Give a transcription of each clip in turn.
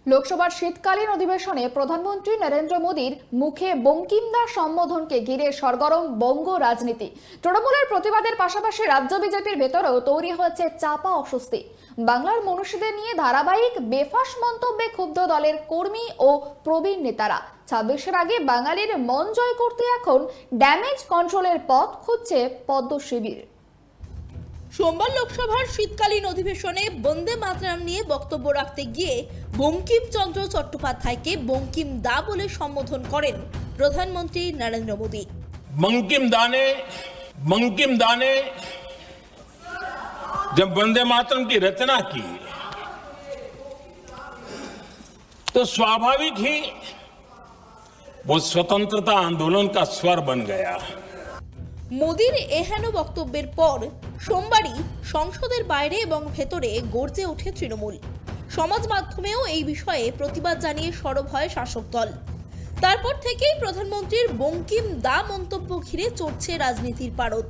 লোকসভার শীতকালীন অধিবেশনে প্রধানমন্ত্রী নরেন্দ্র মোদীর মুখে বঙ্কিমদা সম্বোধনকে ঘিরে সরগরম বঙ্গ রাজনীতি। তৃণমূলের প্রতিবাদের পাশাপাশি রাজ্য বিজেপির ভেতরেও তৈরি হয়েছে চাপা অস্বস্তি। বাংলার মনীষীদের নিয়ে ধারাবাহিক বেফাঁস মন্তব্যে ক্ষুব্ধ দলের কর্মী ও প্রবীণ নেতারা। 26-এর আগে বাঙালির মন জয় করতে এখন ড্যামেজ কন্ট্রোলের পথ খুঁজছে পদ্ম শিবির। সোমবার লোকসভার শীতকালীন অধিবেশনে বন্দে মাতরম নিয়ে বক্তব্য রাখতে গিয়ে বঙ্কিমচন্দ্র চট্টোপাধ্যায়কে বঙ্কিম দা বলে সম্বোধন করেন প্রধানমন্ত্রী নরেন্দ্র মোদী। बंकिम दा ने जब वंदे मातरम की रचना की तो स्वाभाविक ही वो स्वतंत्रता आंदोलन का स्वर बन गया। মোদীর এহেন বক্তব্যের পর সোমবারই সংসদের বাইরে এবং ভেতরে গর্জে ওঠে তৃণমূল। সমাজ মাধ্যমেও এই বিষয়ে প্রতিবাদ জানিয়ে সরব হয় শাসক দল। তারপর থেকেই প্রধানমন্ত্রীর বঙ্কিম দা মন্তব্য ঘিরে চড়ছে রাজনীতির পারদ।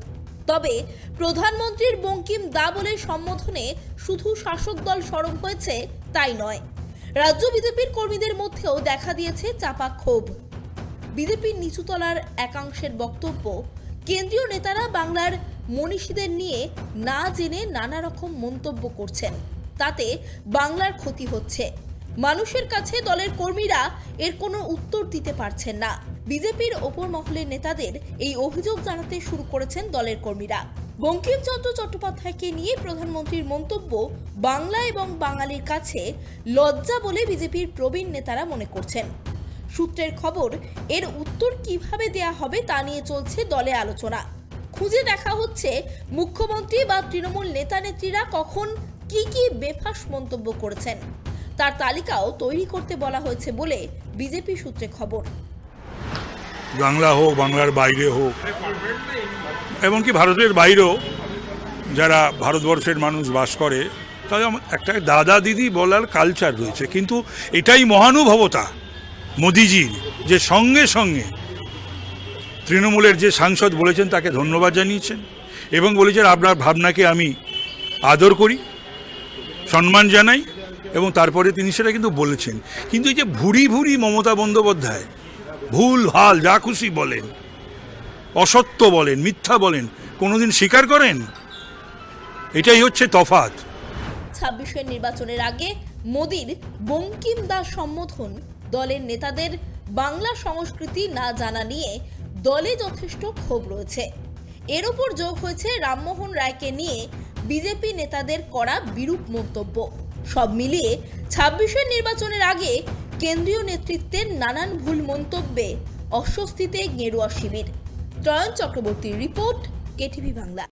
তবে প্রধানমন্ত্রীর বঙ্কিম দা বলে সম্বোধনে শুধু শাসক দল সরব হয়েছে তাই নয়, রাজ্য বিজেপির কর্মীদের মধ্যেও দেখা দিয়েছে চাপা ক্ষোভ। বিজেপির নিচুতলার একাংশের বক্তব্য, কেন্দ্রীয় নেতারা বাংলার মনীষীদের নিয়ে না জেনে নানা রকম মন্তব্য করছেন, তাতে বাংলার ক্ষতি হচ্ছে। মানুষের কাছে দলের কর্মীরা এর কোনো উত্তর দিতে পারছেন না। বিজেপির ওপর মহলের নেতাদের এই অভিযোগ জানাতে শুরু করেছেন দলের কর্মীরা। বঙ্কিমচন্দ্র চট্টোপাধ্যায়কে নিয়ে প্রধানমন্ত্রীর মন্তব্য বাংলা এবং বাঙালির কাছে লজ্জা বলে বিজেপির প্রবীণ নেতারা মনে করছেন। সূত্রের খবর, এর উত্তর কিভাবে দেয়া হবে তা নিয়ে চলছে দলে আলোচনা। খুঁজে দেখা হচ্ছে মুখ্যমন্ত্রী বা তৃণমূল নেতা নেত্রীরা কখন কি বেফাঁস মন্তব্য করেছেন, তার তালিকাও তৈরি করতে বলা হয়েছে বলে বিজেপি সূত্রে খবর। বাংলা হোক, বাংলার বাইরে হোক, এমনকি ভারতের বাইরেও যারা ভারতবর্ষের মানুষ বাস করে, তাদের একটা দাদা দিদি বলার কালচার রয়েছে। কিন্তু এটাই মহানুভবতা মোদিজির, যে সঙ্গে সঙ্গে তৃণমূলের যে সাংসদ বলেছেন তাকে ধন্যবাদ জানিয়েছেন এবং বলেছেন আপনার ভাবনাকে আমি আদর করি, সম্মান জানাই, এবং তারপরে তিনি সেটা কিন্তু বলেছেন। কিন্তু এই যে ভুরি ভুরি মমতা বন্দ্যোপাধ্যায় ভুল ভাল যা খুশি বলেন, অসত্য বলেন, মিথ্যা বলেন, কোনোদিন স্বীকার করেন? এটাই হচ্ছে তফাৎ। 26-এর নির্বাচনের আগে মোদীর বঙ্কিম দা সম্বোধন দলের নেতাদের বাংলা সংস্কৃতি না জানা নিয়ে দলে যথেষ্ট ক্ষোভ রয়েছে। এর উপর যোগ হয়েছে রামমোহন রায়কে নিয়ে বিজেপি নেতাদের করা বিরূপ মন্তব্য। সব মিলিয়ে 26-এর নির্বাচনের আগে কেন্দ্রীয় নেতৃত্বের নানান ভুল মন্তব্যে অস্বস্তিতে গেরুয়া শিবির। ত্রয়ন চক্রবর্তীর রিপোর্ট, কেটিভি বাংলা।